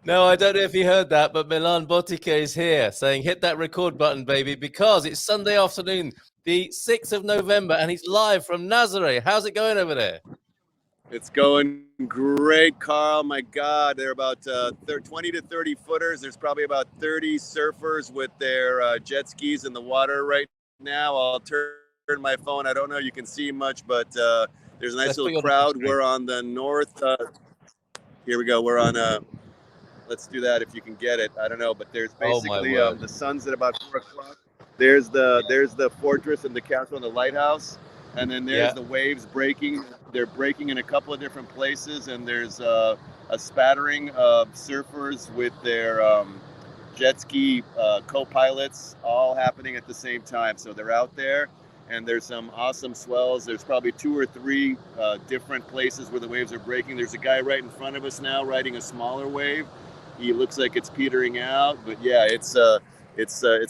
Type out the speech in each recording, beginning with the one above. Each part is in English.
No, I don't know if you heard that, but Milan Botica is here saying, hit that record button, baby, because it's Sunday afternoon, the 6th of November, and he's live from Nazaré. How's it going over there? It's going great, Carl. My God, they're about 20 to 30 footers. There's probably about 30 surfers with their jet skis in the water right now. I'll turn my phone. I don't know. You can see much, but there's a nice little crowd. We're on the north. Here we go. We're on. Let's do that if you can get it. I don't know, but there's basically the sun's at about 4 o'clock. There's the fortress and the castle and the lighthouse, and then there's the waves breaking. They're breaking in a couple of different places, and there's a spattering of surfers with their jet ski co-pilots all happening at the same time. So they're out there, and there's some awesome swells. There's probably 2 or 3 different places where the waves are breaking. There's a guy right in front of us now riding a smaller wave. He looks like it's petering out, but yeah, it's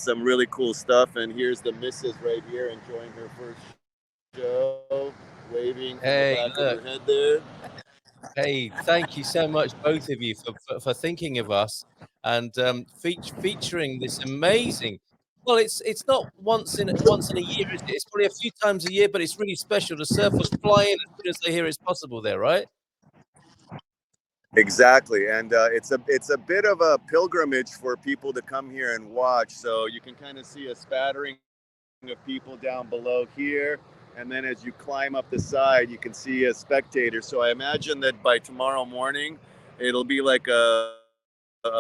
some really cool stuff. And here's the missus right here enjoying her first show, waving from the back of her head there. Hey, thank you so much, both of you, for thinking of us and featuring this amazing. Well, it's not once in a year, is it? It's probably a few times a year, but it's really special. The surfers fly in as soon as they hear it's possible there, right? Exactly, and it's a bit of a pilgrimage for people to come here and watch. So you can kind of see a spattering of people down below here, and then as you climb up the side, you can see a spectator. So I imagine that by tomorrow morning, it'll be like a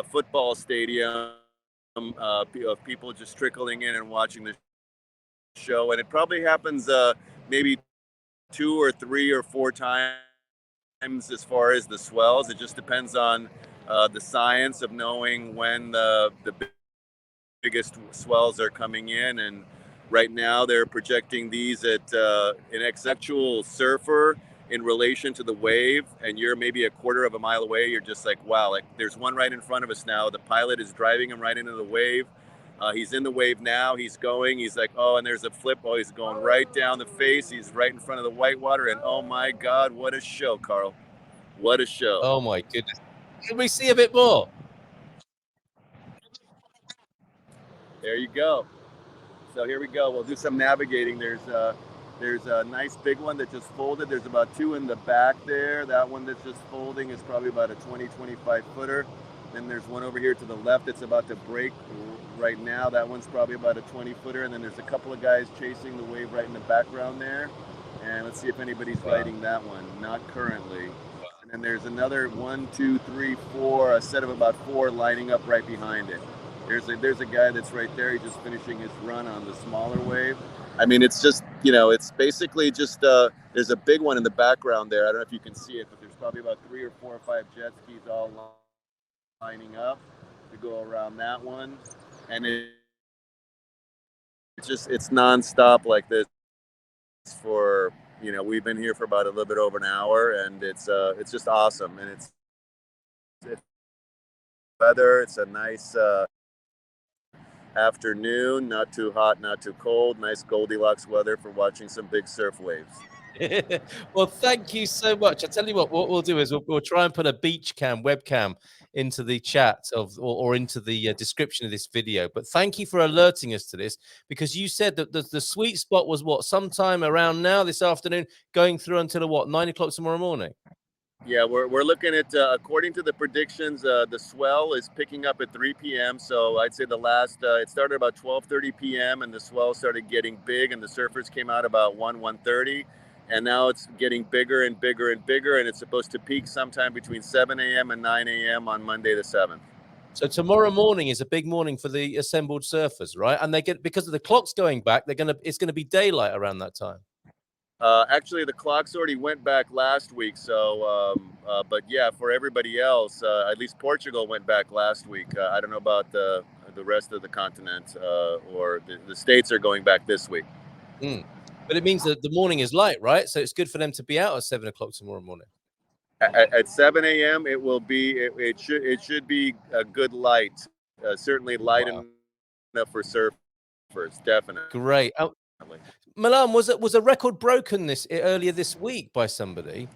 football stadium of people just trickling in and watching the show, and it probably happens maybe 2 or 3 or 4 times as far as the swells. It just depends on the science of knowing when the biggest swells are coming in, and right now they're projecting these at an actual surfer in relation to the wave, and you're maybe a quarter of a mile away. You're just like, wow, like there's one right in front of us now. The pilot is driving him right into the wave. He's in the wave now. He's going. He's like, oh, and there's a flip. Oh, he's going right down the face. He's right in front of the whitewater. And oh my God, what a show, Carl. What a show. Oh my goodness. Can we see a bit more? There you go. So here we go. We'll do some navigating. There's a nice big one that just folded. There's about 2 in the back there. That one that's just folding is probably about a 20-25 footer. Then there's one over here to the left that's about to break right now. That one's probably about a 20 footer. And then there's a couple of guys chasing the wave right in the background there. And let's see if anybody's riding that one. Not currently. And then there's another 1, 2, 3, 4, a set of about 4 lining up right behind it. There's a guy that's right there. He's just finishing his run on the smaller wave. I mean, it's just, it's basically just, there's a big one in the background there. I don't know if you can see it, but there's probably about 3 or 4 or 5 jet skis all lining up to go around that one. And it's nonstop like this for, we've been here for about a little bit over an hour, and it's just awesome. And it's weather. It's a nice afternoon, not too hot, not too cold. Nice Goldilocks weather for watching some big surf waves. Well, thank you so much. I tell you what we'll do is we'll try and put a beach cam webcam into the chat or into the description of this video. But thank you for alerting us to this, because you said that the sweet spot was sometime around now this afternoon, going through until 9 o'clock tomorrow morning. Yeah, we're looking at, according to the predictions, the swell is picking up at 3 p.m. So I'd say it started about 12:30 p.m. and the swell started getting big, and the surfers came out about 1:30, and now it's getting bigger and bigger and bigger, and it's supposed to peak sometime between 7 a.m. and 9 a.m. on Monday the 7th. So tomorrow morning is a big morning for the assembled surfers, right? And because of the clocks going back, it's gonna be daylight around that time. Actually, the clocks already went back last week. So, but yeah, for everybody else, at least Portugal went back last week. I don't know about the rest of the continent, or the States are going back this week. But it means that the morning is light, right? So it's good for them to be out at 7 o'clock tomorrow morning. At 7 a.m., it will be. It should be a good light. Certainly light enough for surfers. Definitely. Great. Milan, was a record broken earlier this week by somebody?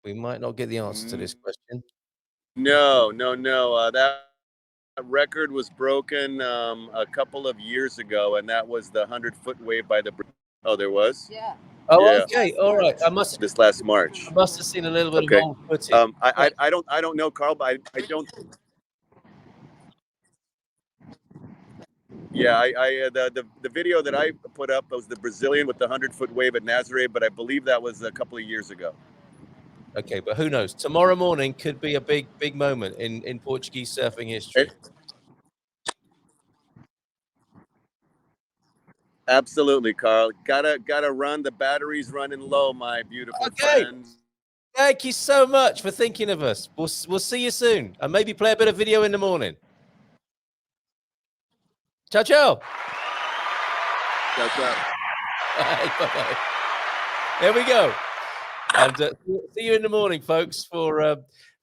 We might not get the answer to this question. No. That record was broken a couple of years ago, and that was the 100-foot wave by the. Oh, there was. Yeah. Oh, Yeah. okay, all right. This last March. I must have seen a little bit Okay. of old footage. I don't know, Carl, but I don't. Yeah, the video that I put up was the Brazilian with the 100-foot wave at Nazaré, but I believe that was a couple of years ago. Okay, but who knows? Tomorrow morning could be a big moment in Portuguese surfing history. Absolutely, Carl. Gotta run. The battery's running low, my beautiful friend. Thank you so much for thinking of us. We'll see you soon, and maybe play a bit of video in the morning. Ciao, ciao. Ciao, ciao. Bye-bye. There we go. And see you in the morning, folks, for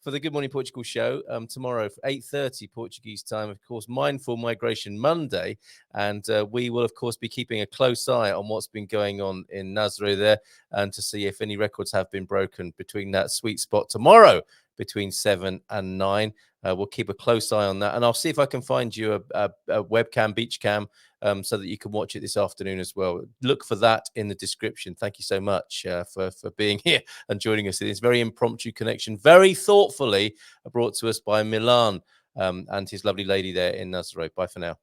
the Good Morning Portugal show tomorrow for 8:30 Portuguese time. Of course, Mindful Migration Monday, and we will, of course, be keeping a close eye on what's been going on in Nazaré there, and to see if any records have been broken between that sweet spot tomorrow between 7 and 9. We'll keep a close eye on that, and I'll see if I can find you a webcam, beach cam, so that you can watch it this afternoon as well. Look for that in the description. Thank you so much for being here and joining us in this very impromptu connection, very thoughtfully brought to us by Milan and his lovely lady there in Nazaré. Bye for now.